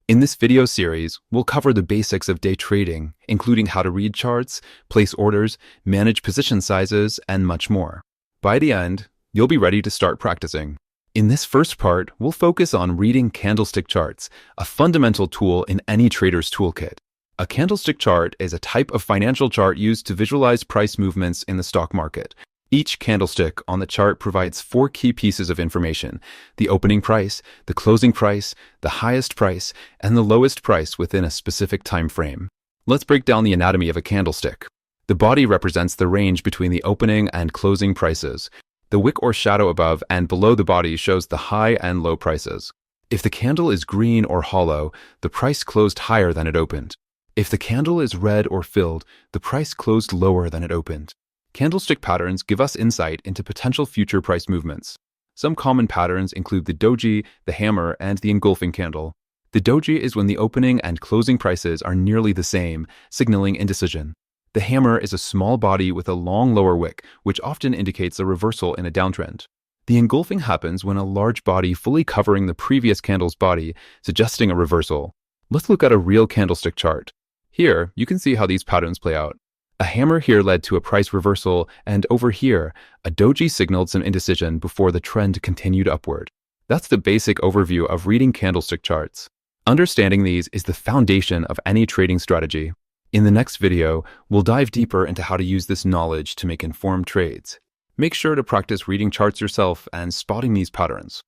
In this video series, we'll cover the basics of day trading, including how to read charts, place orders, manage position sizes, and much more. By the end, you'll be ready to start practicing. In this first part, we'll focus on reading candlestick charts, a fundamental tool in any trader's toolkit. A candlestick chart is a type of financial chart used to visualize price movements in the stock market. Each candlestick on the chart provides 4 key pieces of information: the opening price, the closing price, the highest price, and the lowest price within a specific time frame. Let's break down the anatomy of a candlestick. The body represents the range between the opening and closing prices. The wick or shadow above and below the body shows the high and low prices. If the candle is green or hollow, the price closed higher than it opened. If the candle is red or filled, the price closed lower than it opened. Candlestick patterns give us insight into potential future price movements. Some common patterns include the doji, the hammer, and the engulfing candle. The doji is when the opening and closing prices are nearly the same, signaling indecision. The hammer is a small body with a long lower wick, which often indicates a reversal in a downtrend. The engulfing happens when a large body fully covering the previous candle's body, suggesting a reversal. Let's look at a real candlestick chart. Here, you can see how these patterns play out. A hammer here led to a price reversal, and over here, a doji signaled some indecision before the trend continued upward. That's the basic overview of reading candlestick charts. Understanding these is the foundation of any trading strategy. In the next video, we'll dive deeper into how to use this knowledge to make informed trades. Make sure to practice reading charts yourself and spotting these patterns.